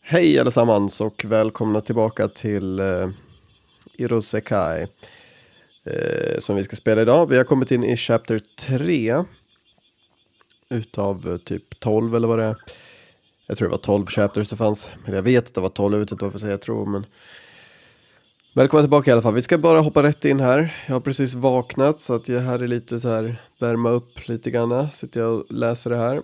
Hej allesammans och välkomna tillbaka till Irosekai som vi ska spela idag. Vi har kommit in i chapter 3 utav typ 12 eller vad det är. Jag tror det var 12 chapters det fanns. Eller jag vet att det var 12, jag vet inte varför jag tror. Men välkomna tillbaka i alla fall. Vi ska bara hoppa rätt in här. Jag har precis vaknat så att jag här är lite så här värma upp lite grann. Sitter jag och läser det här.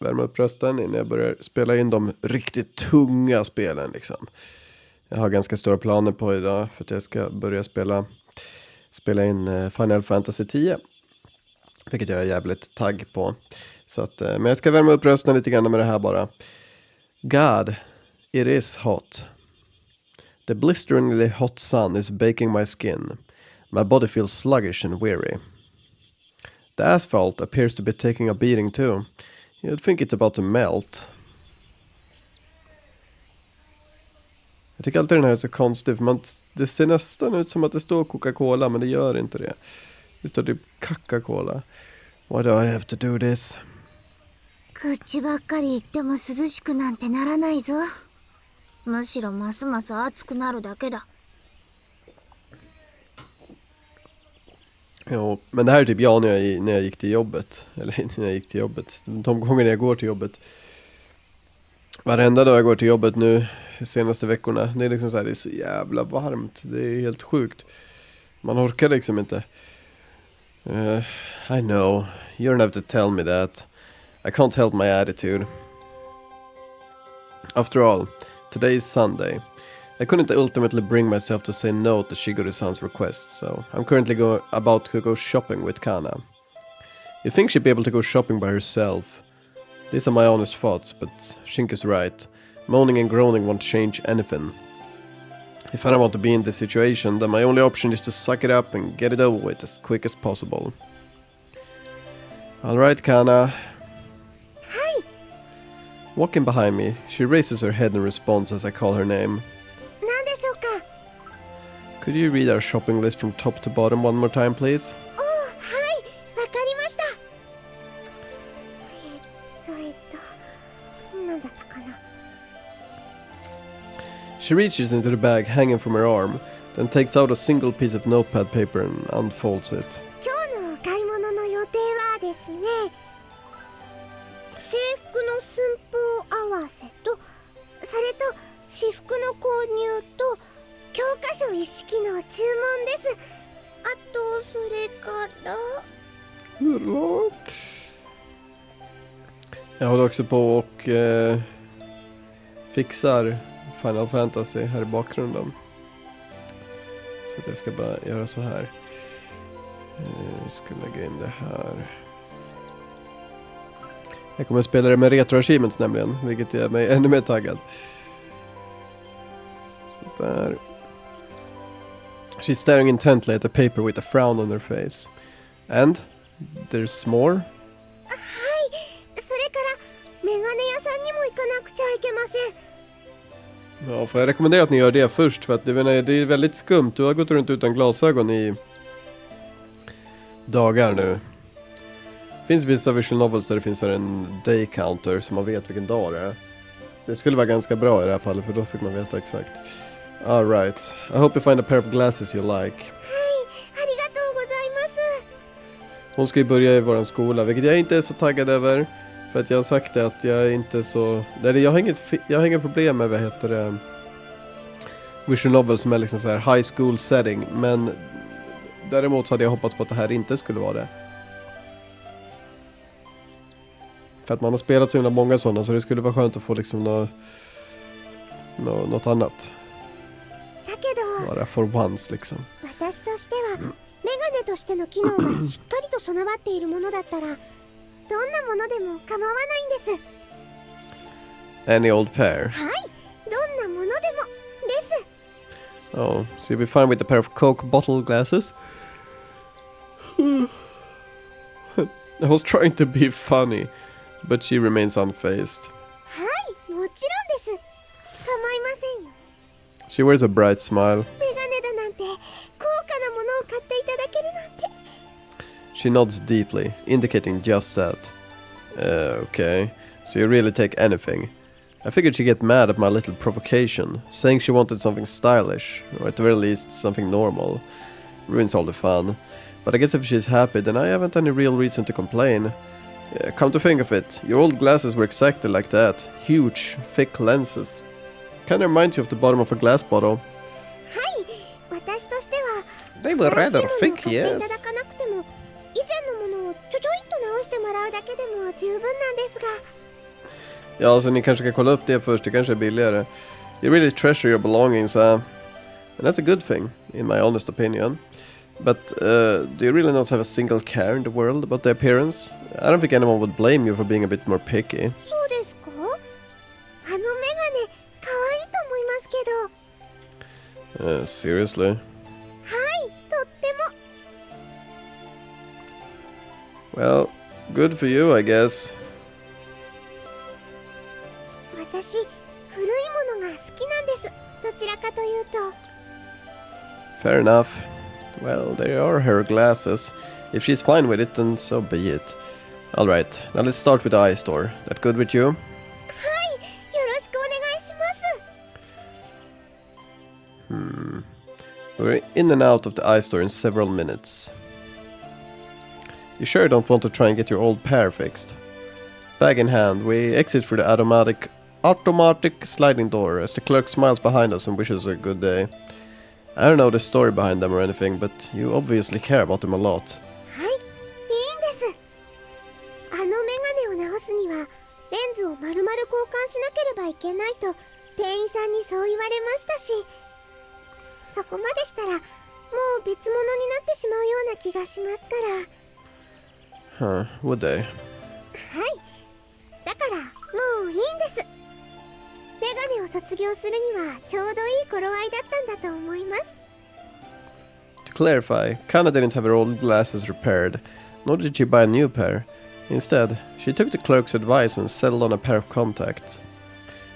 Värma upp rösten innan jag börjar spela in de riktigt tunga spelen liksom. Jag har ganska stora planer på idag för att jag ska börja spela in Final Fantasy 10. Vilket jag är jävligt tagg på. Så att, men jag ska värma upp rösten lite grann med det här bara. God, it is hot. The blisteringly hot sun is baking my skin. My body feels sluggish and weary. The asphalt appears to be taking a beating too. You'd think it's about to melt. Jag tycker alltid den här är så konstig. För det ser nästan ut som att det står Coca-Cola. Men det gör inte det. Det står typ Coca-Cola. Why do I have to do this? 口ばっかり言っても涼しくなんてならないぞ。むしろますます暑くなるだけだ。 Jo, men det här är typ jag när jag gick till jobbet. Eller när jag gick till jobbet. De gånger jag går till jobbet. Varenda dag jag går till jobbet nu de senaste veckorna. Det är liksom så här, det är så jävla varmt. Det är helt sjukt. Man orkar liksom inte. I know. You don't have to tell me that. I can't help my attitude. After all, today is Sunday. I couldn't ultimately bring myself to say no to Shigure-san's request, so I'm currently about to go shopping with Kana. You think she'd be able to go shopping by herself? These are my honest thoughts, but Shinka's right. Moaning and groaning won't change anything. If I don't want to be in this situation, then my only option is to suck it up and get it over with as quick as possible. Alright, Kana. Hi! Walking behind me, she raises her head in response as I call her name. 何でしょうか。 Could you read our shopping list from top to bottom one more time, please? おお、はい、わかりました。なんだったかな。 She reaches into the bag hanging from her arm, then takes out a single piece of notepad paper and unfolds it. 今日のお買い物の予定はですね、制服の寸法合わせと、それと私服の購入と教科書一式の注文です。あとそれから Jag håller också på och fixar Final Fantasy här i bakgrunden. Så att jag ska bara göra så här. Jag ska lägga in det här. Jag kommer att spela det med retro achievements nämligen, vilket gör mig ännu mer taggad. Så där. She's staring intently at the paper with a frown on her face. And there's more. はい、それからメガネ屋さんにも行かなくちゃいけません。 Ja, får jag rekommendera att ni gör det först, för att det är väldigt skumt. Du har gått runt utan glasögon i dagar nu. Det finns vissa visual novels där det finns en day counter så man vet vilken dag det är. Det skulle vara ganska bra i det här fallet, för då fick man veta exakt. All right. I hope you find a pair of glasses you like. はい、ありがとうございます。 Hon ska ju börja i våran skola, vilket jag inte är så taggad över. För att jag har sagt det att jag är inte så... Nej, jag har inget problem med, vad heter det... visual novels som är liksom så här high school setting. Men däremot så hade jag hoppats på att det här inte skulle vara det. För att man har spelat så himla många sådana, så det skulle vara skönt att få liksom något annat. だけど Bara for once liksom. 私としてはメガネとしての機能がしっかりと備わっているものだったらどんなものでも構わないんです。 Any old pair. はい、どんなものでもです。 Oh, so you'll be fine with a pair of Coke bottle glasses? I was trying to be funny, but she remains unfazed. はい、もちろんです。構いませんよ。 She wears a bright smile. メガネだなんて高価なものを買っていただけるなんて。 She nods deeply, indicating just that. Okay, so you really take anything. I figured she'd get mad at my little provocation, saying she wanted something stylish, or at the very least something normal. Ruins all the fun. But I guess if she's happy, then I haven't any real reason to complain. Come to think of it, your old glasses were exactly like that. Huge, thick lenses. Kinda reminds you of the bottom of a glass bottle. They were rather thick, yes. Ja, så ni kanske kan kolla upp det först, det kanske är billigare. You really treasure your belongings, and that's a good thing, in my honest opinion. But do you really not have a single care in the world about the appearance? I don't think anyone would blame you for being a bit more picky. Seriously? Well, good for you, I guess. Fair enough. Well, there are her glasses. If she's fine with it, then so be it. Alright, now let's start with the eye store. That good with you? We're in and out of the eye store in several minutes. You sure don't want to try and get your old pair fixed? Bag in hand, we exit through the automatic sliding door as the clerk smiles behind us and wishes a good day. I don't know the story behind them or anything, but you obviously care about them a lot. Huh, would they? To clarify, Kana didn't have her old glasses repaired, nor did she buy a new pair. Instead, she took the clerk's advice and settled on a pair of contacts.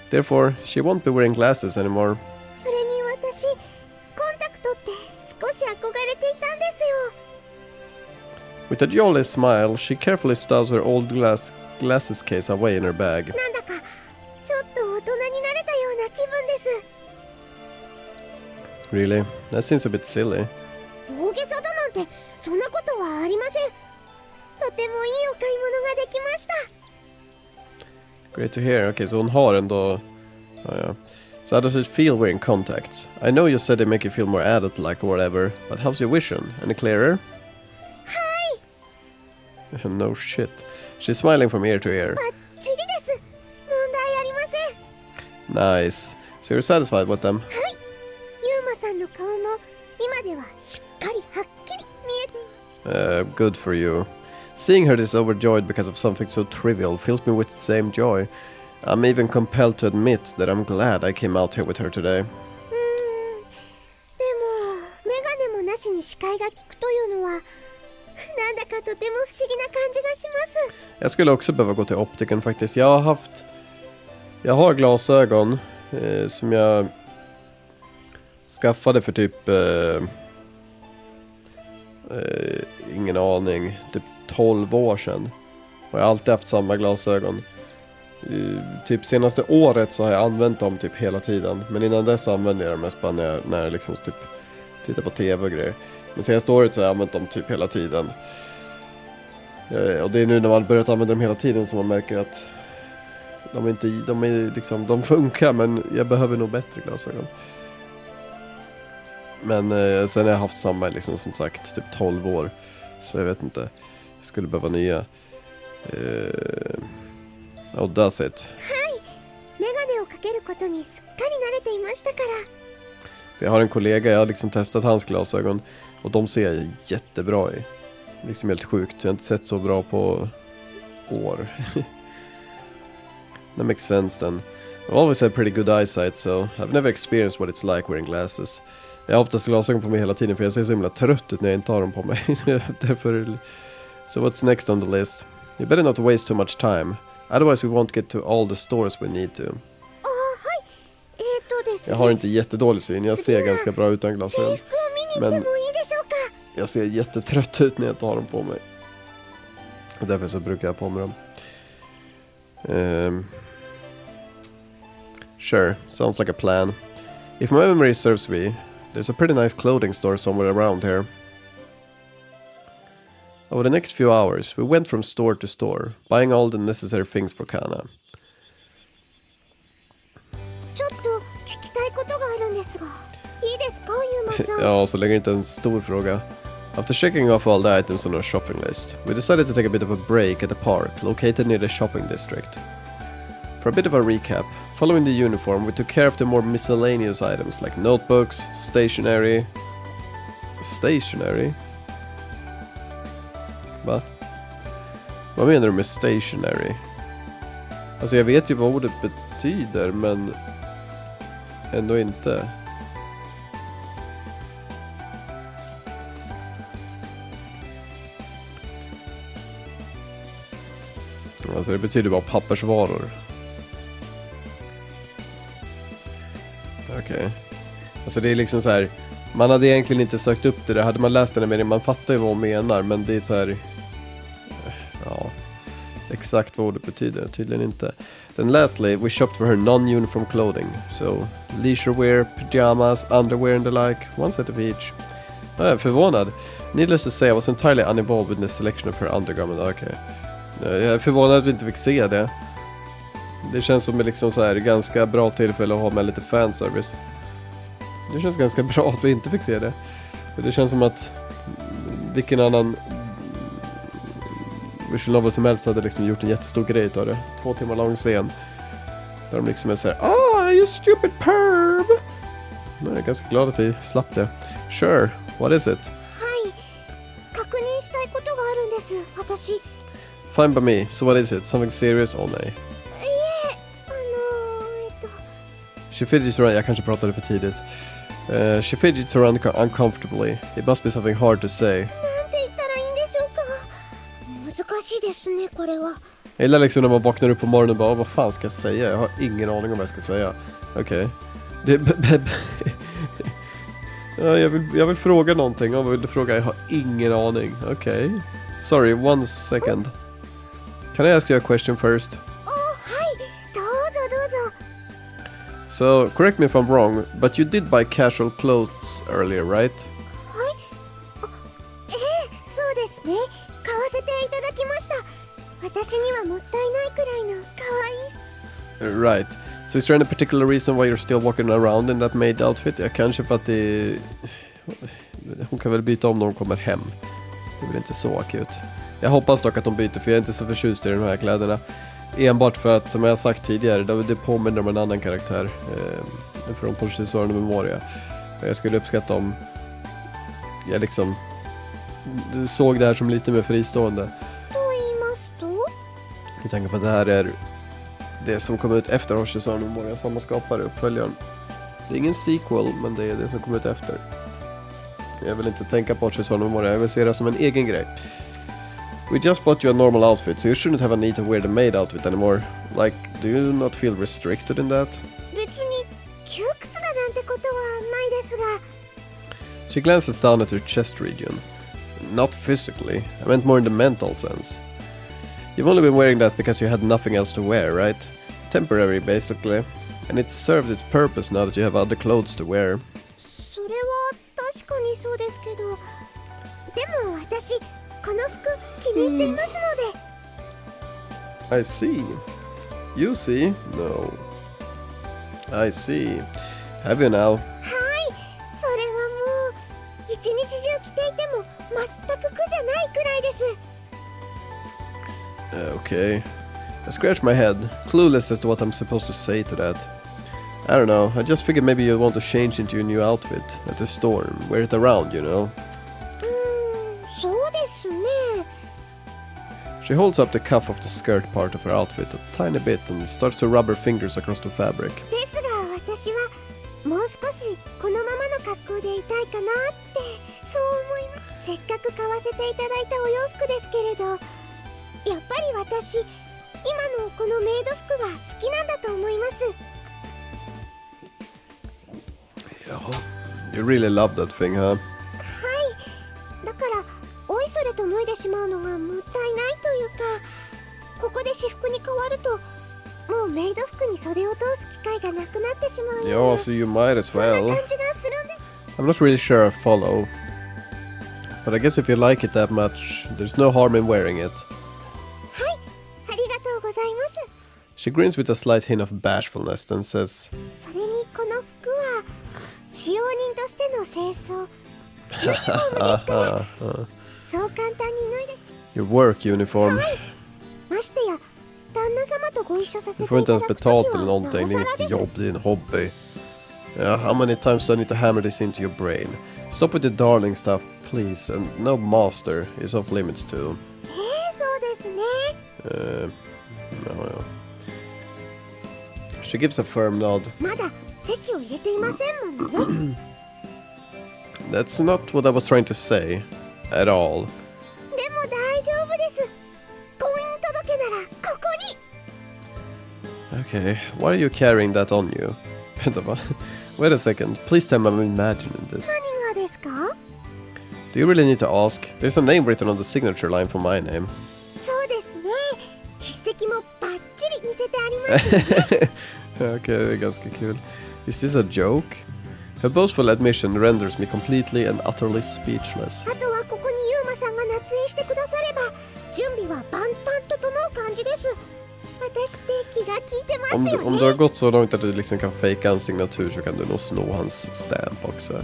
Therefore, she won't be wearing glasses anymore. With a jolly smile, she carefully stows her old glasses case away in her bag. Really? That seems a bit silly. Great to hear. Okay, så hon har ändå... ja. So how does it feel wearing contacts? I know you said they make you feel more adult-like or whatever, but how's your vision? Any clearer? No shit. She's smiling from ear to ear. Nice. So you're satisfied with them? Good for you. Seeing her this overjoyed because of something so trivial fills me with the same joy. I'm even compelled to admit that I'm glad I came out here with her today. Jag skulle också behöva gå till optiken faktiskt. Jag har glasögon som jag skaffade för typ ingen aning, typ 12 år sedan. Och jag har alltid haft samma glasögon. Typ senaste året så har jag använt dem typ hela tiden. Men innan dess använde jag dem mest bara när jag liksom typ tittar på tv och grejer. Men senaste året så har jag använt dem typ hela tiden. Och det är nu när man börjat använda dem hela tiden som man märker att de funkar, men jag behöver nog bättre glasögon. Men sen har jag haft samma liksom, som sagt typ 12 år. Så jag vet inte. Jag skulle behöva nya. Oh, that's it. För jag har en kollega, jag har liksom testat hans glasögon. Och de ser jag jättebra i. Liksom helt sjukt. Jag har inte sett så bra på år. That makes sense then. I've always had pretty good eyesight, so I've never experienced what it's like wearing glasses. Jag har oftast glasögon på mig hela tiden för jag ser så himla trött ut när jag inte har dem på mig. Därför... So what's next on the list? You better not waste too much time. Otherwise we won't get to all the stores we need to. Jag har inte jättedålig syn, jag ser ganska bra utan glasögon. Men jag ser jättetrött ut när jag inte har dem på mig. Och därför så brukar jag på mig dem. Sure, sounds like a plan. If my memory serves me, there's a pretty nice clothing store somewhere around here. Over the next few hours, we went from store to store, buying all the necessary things for Kana. ちょっと聞きたいことがあるんですが、いいですか、ユーマさん。Ja, så länge inte en stor fråga. After checking off all the items on our shopping list, we decided to take a bit of a break at the park located near the shopping district. For a bit of a recap, following the uniform, we took care of the more miscellaneous items like notebooks, stationery... Stationery? Va? Vad menar du med stationery? Alltså jag vet ju vad ordet betyder, men ändå inte. Alltså det betyder bara pappersvaror. Okej. Alltså det är liksom så här. Man hade egentligen inte sökt upp det där. Hade man läst den här meningen, man fattar ju vad hon menar. Men det är så här. Ja. Exakt vad ordet betyder. Tydligen inte. Then lastly, we shopped for her non-uniform clothing. So, leisure wear, pyjamas, underwear and the like. One set of each. Jag är förvånad. Needless to say, I was entirely uninvolved with the selection of her undergarment. Okej. Jag är förvånad att vi inte fick se det. Det känns som liksom så här ganska bra tillfälle att ha med lite fanservice. Det känns ganska bra att vi inte fick se det. För det känns som att vilken annan visual novel som helst hade liksom gjort en jättestor grej av det. 2 timmar lång scen. Där de liksom är såhär, you stupid perv! Jag är ganska glad att vi slapp det. Sure, what is it? はい、確認したいことがあるんです、私。Fine by me, so what is it? Something serious or nej? She fidgets around, jag kanske pratade för tidigt. She fidgets around uncomfortably. It must be something hard to say. なんて言ったらいいんでしょうか。難しいですね、これは。Jag gillar liksom när man vaknar upp på morgonen och bara, vad fan ska jag säga? Jag har ingen aning om vad jag ska säga. Okej. Ja, jag vill fråga någonting. Vad vill du fråga? Jag har ingen aning. Okej. Sorry, 1 second. Can I ask you a question first? はい、どうぞどうぞ。So, correct me if I'm wrong, but you did buy casual clothes earlier, right? はい。そうですね。買わせていただきました。私にはもったいないくらいの可愛い。Right. So is there any particular reason why you're still walking around in that maid outfit? Ja, kanske för att det... Hon kan väl byta om när hon kommer hem. Det är väl inte så akut. Jag hoppas dock att de byter, för jag är inte så förtjust i de här kläderna. Enbart för att, som jag har sagt tidigare, det påminner om en annan karaktär från Porsche Memoria. Jag skulle uppskatta om jag liksom såg det här som lite mer fristående. Jag tänker på att det här är det som kom ut efter Porsche Memoria, samma skapare, uppföljaren. Det är ingen sequel, men det är det som kom ut efter. Jag vill inte tänka på Porsche Memoria, jag vill se det som en egen grej. We just bought you a normal outfit, so you shouldn't have a need to wear the maid outfit anymore. Like, do you not feel restricted in that? 別に窮屈だなんてことはないですが。She glances down at her chest region. Not physically, I meant more in the mental sense. You've only been wearing that because you had nothing else to wear, right? Temporary, basically. And it's served its purpose now that you have other clothes to wear. それは確かにそうですけど。でも私、この服気に入っていますので。I see. You see? No. I see. Have you now? はい、それはもう一日中着ていても全く苦じゃないくらいです。Okay. I scratch my head, clueless as to what I'm supposed to say to that. I don't know, I just figured maybe you'd want to change into your new outfit at the store and wear it around, you know? そうですね。 She holds up the cuff of the skirt part of her outfit a tiny bit and starts to rub her fingers across the fabric. ですが私はもう少しこのままの格好でいたいかなってそう思います。せっかく買わせていただいたお洋服ですけれど、やっぱり私今のこのメイド服が好きなんだと思います。 You really love that thing, huh? はい。だからおいそれと脱いでしまうのがもったいないというか、ここで私服に変わるともうメイド服に袖を通す機会がなくなるなってしまうよう Yeah, な so you might as そんな well. 感じがするんで I'm not really sure I follow. But I guess if you like it that much, there's no harm in wearing it. はいありがとうございます She grins with a slight hint of bashfulness, then says, それにこの服は使用人としての清掃ユニフォームですからそう簡単に脱いで Your work uniform. ましてや旦那様とご一緒させ Du て får い inte た ens だくときは betalt eller なお någonting. Det さ är ら inget です jobb, det är en hobby. Yeah, how many times do I need to hammer this into your brain? Stop with the darling stuff, please. And no master is off limits too. そうですね No. She gives a firm nod. まだ席を入れていませんものね That's not what I was trying to say. At all. でも大丈夫です婚姻届ならここに Okay, why are you carrying that on you? Wait a second, please tell me I'm imagining this. 何がですか Do you really need to ask? There's a name written on the signature line for my name. そうですね筆跡もバッチリ見せてあります Okay, det är ganska kul. Is this a joke? Her boastful admission renders me completely and utterly speechless. あとはここにユーマさんが捺印してくだされば準備は万端整う感じです私って気が利いてますよね Om du har gått så långt att du liksom kan fejka en signatur så kan du nog sno hans stamp också.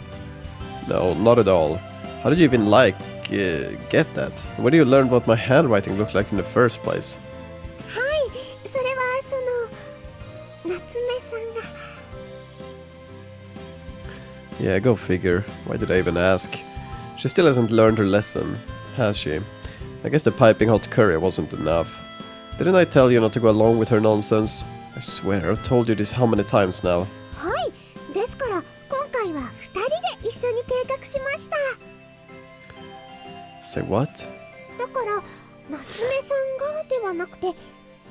No, not at all. How did you even get that? Where do you learn what my handwriting looks like in the first place? はいそれはその夏目さんが Yeah, go figure. Why did I even ask? She still hasn't learned her lesson, has she? I guess the piping hot curry wasn't enough. Didn't I tell you not to go along with her nonsense? I swear, I've told you this how many times now. はいですから今回は2人で一緒に計画しました Say what? だから夏目さんがではなくて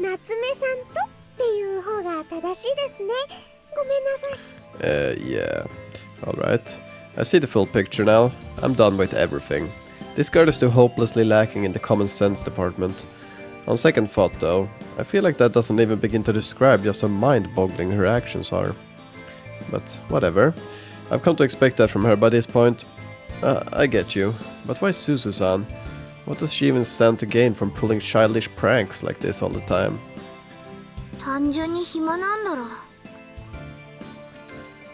夏目さんとっていう方が正しいですねごめんなさい Yeah. Alright. I see the full picture now. I'm done with everything. This girl is too hopelessly lacking in the common sense department. On second thought, though, I feel like that doesn't even begin to describe just how mind-boggling her actions are. But whatever. I've come to expect that from her by this point. I get you. But why Suzu-san? What does she even stand to gain from pulling childish pranks like this all the time? 単純に暇なんだろう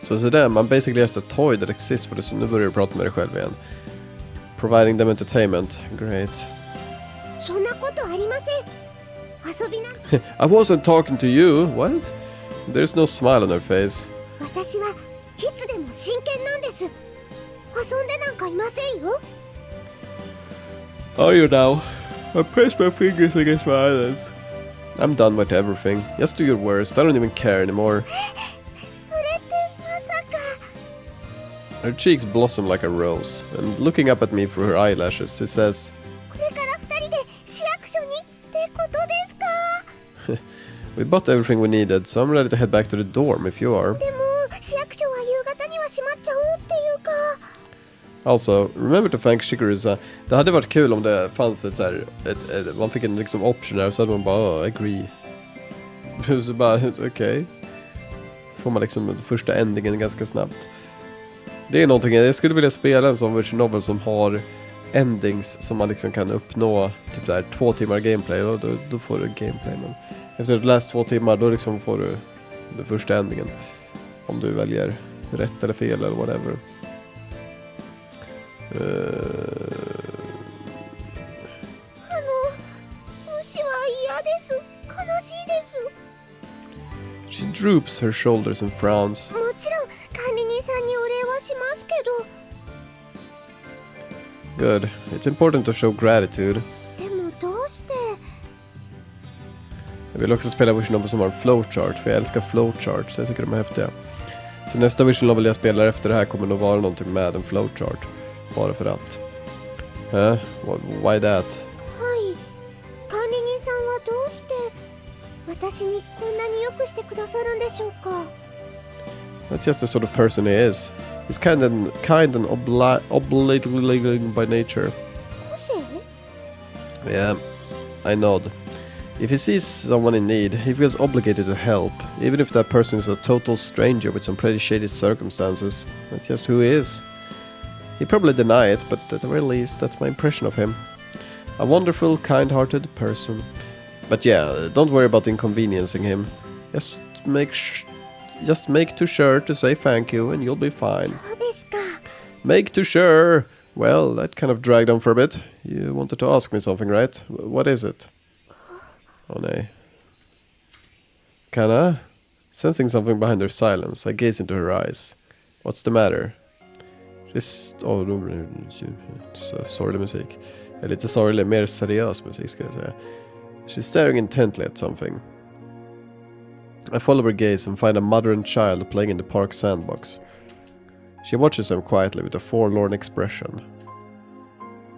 So to them, I'm basically just a toy that exists for the... Nu börjar du prata med dig själv igen. Providing them entertainment. Great. そんなことありません遊びなん I wasn't talking to you. What? There's no smile on her face. 私はいつでも真剣なんです遊んでなんかいませんよ Are you now? I pressed my fingers against my eyelids. I'm done with everything. Just do your worst. I don't even care anymore. それってまさか Her cheeks blossom like a rose, and looking up at me through her eyelashes, she says, これから2人で市役所にってことですか We bought everything we needed, so I'm ready to head back to the dorm if you are. でも市役所は夕方には閉まっちゃうっていうか Also, remember to thank Shiguru-san. Det hade varit kul om det fanns ett så här, man fick en liksom option där, så hade man bara agree. Så bara, okej. Får man liksom den första endingen ganska snabbt. Det är någonting, jag skulle vilja spela en sån version novel som har endings som man liksom kan uppnå typ där 2 timmar gameplay, och då får du gameplay, men efter att du läst 2 timmar då liksom får du den första endingen. Om du väljer rätt eller fel eller whatever. She droops her shoulders and frowns. もちろん管理人さんにお礼はしますけど Good. It's important to show gratitude. でもどうして Jag vill också spela version novel som har en flowchart, för jag älskar flowcharts, så jag tycker de är häftiga. Så nästa version novel jag spelar efter det här kommer nog vara någonting med en flowchart. Bara för att. Why that? はい管理人さんはどうして私にこんなによくしてくださるんでしょうか That's just the sort of person he is. He's kind and obligating by nature. 個性 Yeah, I nod. If he sees someone in need, he feels obligated to help, even if that person is a total stranger with some pretty shady circumstances. That's just who he is. He'd probably deny it, but at the very least, that's my impression of him. A wonderful, kind-hearted person. But yeah, don't worry about inconveniencing him. Just make too sure to say thank you, and you'll be fine. そうですか。 Make too sure! Well, that kind of dragged on for a bit. You wanted to ask me something, right? What is it? Oh, nej. Kana? Sensing something behind her silence, I gaze into her eyes. What's the matter? She's... Oh, så sorglig musik. Lite sorglig, mer seriös musik ska jag säga. She's staring intently at something. I follow her gaze and find a mother and child playing in the park sandbox. She watches them quietly with a forlorn expression.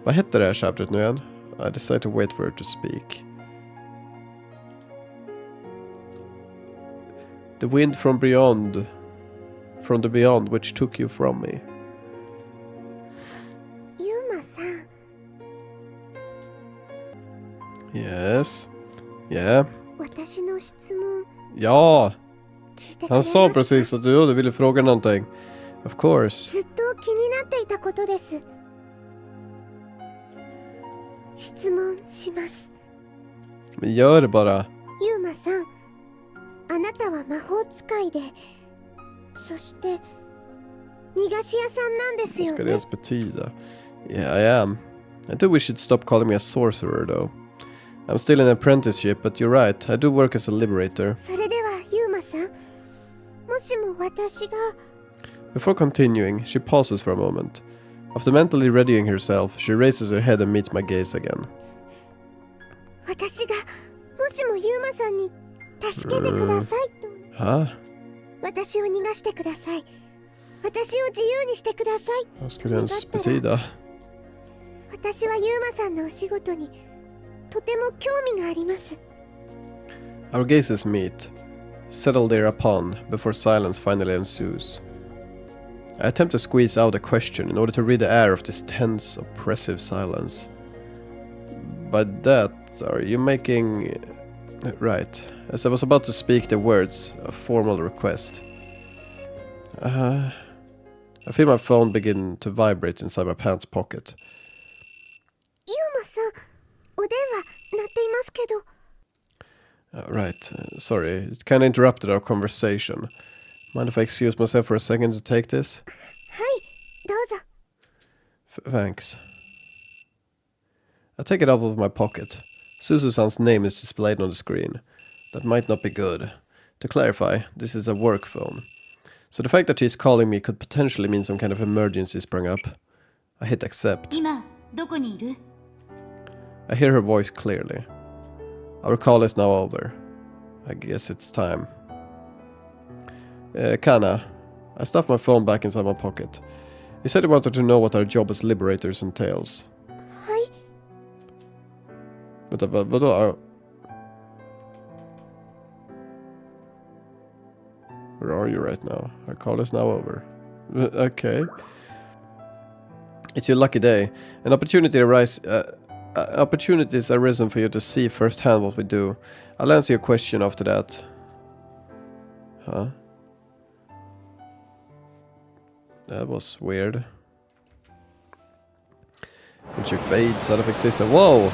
Vad hette det här chapteret nu igen? I decide to wait for her to speak. The wind from the beyond which took you from me. ユーマさん、 Yes. Yeah. 私の質問 Ja! 聞いてくれ Han ます sa か？ precis att du ville fråga någonting. Of course. ずっと気になっていたことです。質問します。 Men gör det bara. ユーマさん、あなたは魔法使いで、そして逃がし屋さんなんです Vad よ ska det ね。 ens betyda? Yeah, I am. I do wish you'd stop calling me a sorcerer, though. I'm still in apprenticeship, but you're right. I do work as a liberator. それではユーマさん、もしも私が Before continuing, she pauses for a moment. After mentally readying herself, she raises her head and meets my gaze again. 私がもしもユーマさんに助けてくださいと Huh? 私を逃がしてください。私を自由にしてください。 Vad ska det ens betyda? 私はユーマさんのお仕事にとても興味があります。 Our gazes meet, settle thereupon, before silence finally ensues. I attempt to squeeze out a question in order to rid the air of this tense, oppressive silence. By that, are you making... Right. As I was about to speak the words, a formal request. I feel my phone begin to vibrate inside my pants pocket. ユーマさん、お電話鳴っていますけど。 Right, sorry, it kinda interrupted our conversation. Mind if I excuse myself for a second to take this? はい、どうぞ。 Thanks. I take it out of my pocket. Suzu-san's name is displayed on the screen. That might not be good. To clarify, this is a work phone. So the fact that she's calling me could potentially mean some kind of emergency sprung up. I hit accept. 今どこにいる？ I hear her voice clearly. Our call is now over. I guess it's time. Kana, I stuffed my phone back inside my pocket. You said you wanted to know what our job as liberators entails. はい、 Vänta, vadå? Where are you right now? Our call is now over. Okay. It's your lucky day. An opportunities arisen for you to see firsthand what we do. I'll answer your question after that. Huh? That was weird. And she fades out of existence. Whoa!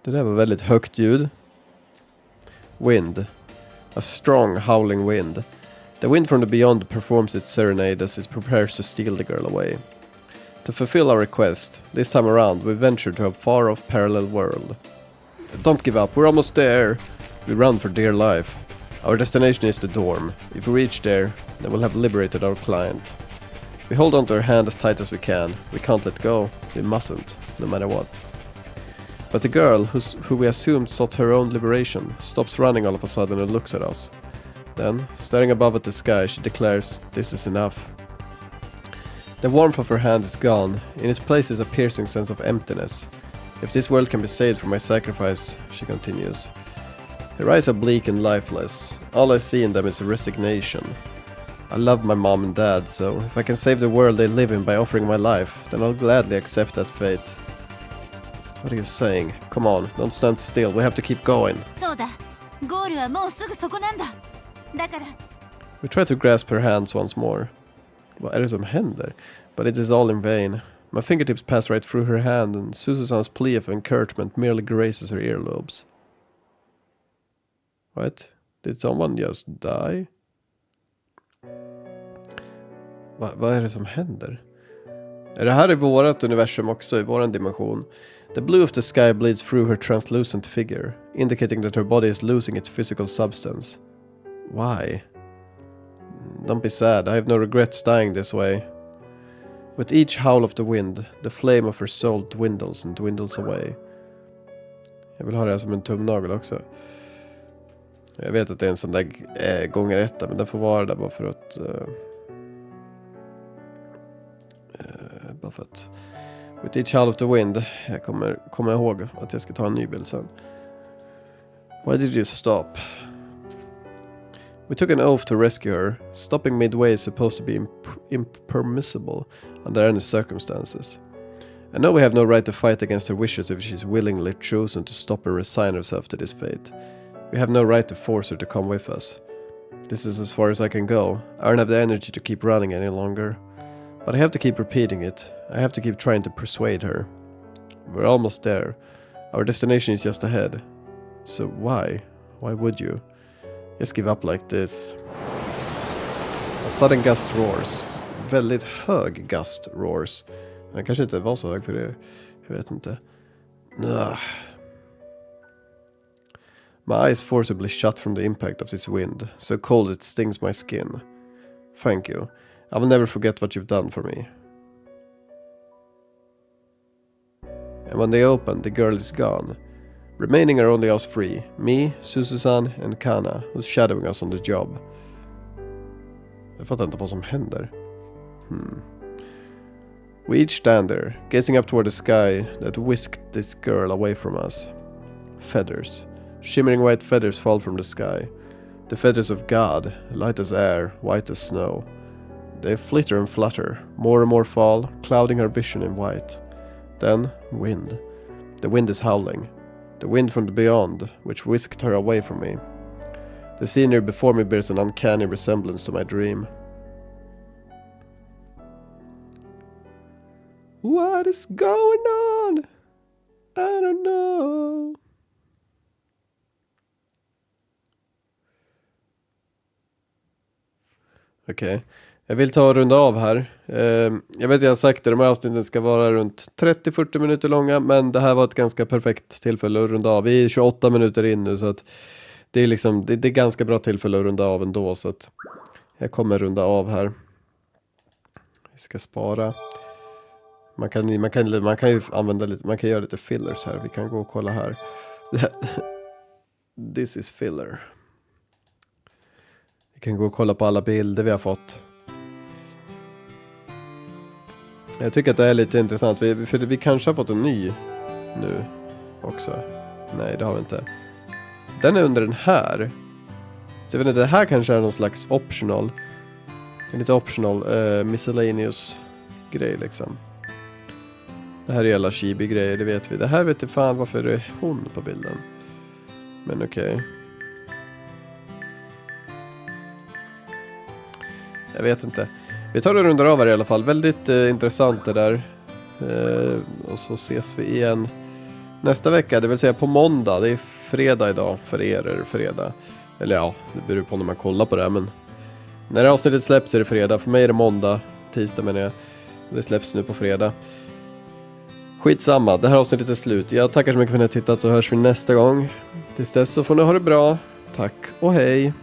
Det där var väldigt högt ljud. Wind. A strong howling wind. The wind from the beyond performs its serenade as it prepares to steal the girl away. To fulfill our request, this time around we venture to a far-off parallel world. Don't give up, we're almost there! We run for dear life. Our destination is the dorm. If we reach there, then we'll have liberated our client. We hold onto her hand as tight as we can. We can't let go. We mustn't, no matter what. But the girl, who we assumed sought her own liberation, stops running all of a sudden and looks at us. Then, staring above at the sky, she declares, "This is enough." The warmth of her hand is gone. In its place is a piercing sense of emptiness. If this world can be saved from my sacrifice, she continues. Her eyes are bleak and lifeless. All I see in them is resignation. I love my mom and dad, so if I can save the world they live in by offering my life, then I'll gladly accept that fate. What are you saying? Come on, don't stand still. We have to keep going. We try to grasp her hands once more. Vad är det som händer? But it is all in vain. My fingertips pass right through her hand, and Susan's plea of encouragement merely grazes her earlobes. What? Did someone just die? Vad är det som händer? Är det här i vårat universum också, i våran dimension? The blue of the sky bleeds through her translucent figure, indicating that her body is losing its physical substance. Why? Don't be sad, I have no regrets dying this way. With each howl of the wind, the flame of her soul dwindles and dwindles away. Jag vill ha det här som en tumnagel också. Jag vet att det är en sån där gånger etta, men den får vara där bara för att... With each howl of the wind. Jag kommer ihåg att jag ska ta en ny bild sen. Why did you stop? We took an oath to rescue her. Stopping midway is supposed to be impermissible under any circumstances. I know we have no right to fight against her wishes if she's willingly chosen to stop and resign herself to this fate. We have no right to force her to come with us. This is as far as I can go. I don't have the energy to keep running any longer. But I have to keep repeating it. I have to keep trying to persuade her. We're almost there. Our destination is just ahead. So why? Why would you? Just give up like this. A sudden gust roars. Väldigt hög gust roars. Den kanske inte var så hög för det. Jag vet inte. My eyes forcibly shut from the impact of this wind. So cold it stings my skin. Thank you. I will never forget what you've done for me. And when they open, the girl is gone. Remaining are only us three. Me, Susan and Kana, who's shadowing us on the job. Jag fattar inte vad som händer. We each stand there, gazing up toward the sky that whisked this girl away from us. Feathers. Shimmering white feathers fall from the sky. The feathers of God, light as air, white as snow. They flitter and flutter, more and more fall, clouding our vision in white. Then, wind. The wind is howling. The wind from the beyond, which whisked her away from me. The scenery before me bears an uncanny resemblance to my dream. What is going on? I don't know. Okej. Jag vill ta och runda av här. Jag vet jag har sagt det, de här avsnitten ska vara runt 30-40 minuter långa, men det här var ett ganska perfekt tillfälle att runda av. Vi är 28 minuter in nu, så att det är liksom, det är ganska bra tillfälle att runda av ändå, så att jag kommer runda av här. Vi ska spara. Man kan ju använda lite, man kan göra lite fillers här. Vi kan gå och kolla här. This is filler. Vi kan gå och kolla på alla bilder vi har fått. Jag tycker att det är lite intressant. För vi kanske har fått en ny nu också. Nej, det har vi inte. Den är under den här. Så jag vet inte, det här kanske är någon slags optional. En lite optional miscellaneous grej liksom. Det här är alla chibi-grejer, det vet vi. Det här vet jag fan varför det är hon på bilden. Men okej. Jag vet inte. Vi tar och rundar av här i alla fall. Väldigt intressant det där. Och så ses vi igen nästa vecka. Det vill säga på måndag. Det är fredag idag. För er är det fredag. Eller ja, det beror på när man kollar på det här. Men när avsnittet släpps är det fredag. För mig är det måndag. Tisdag menar jag. Det släpps nu på fredag. Skitsamma, det här avsnittet är slut. Jag tackar så mycket för att ni har tittat, så hörs vi nästa gång. Tills dess så får ni ha det bra. Tack och hej!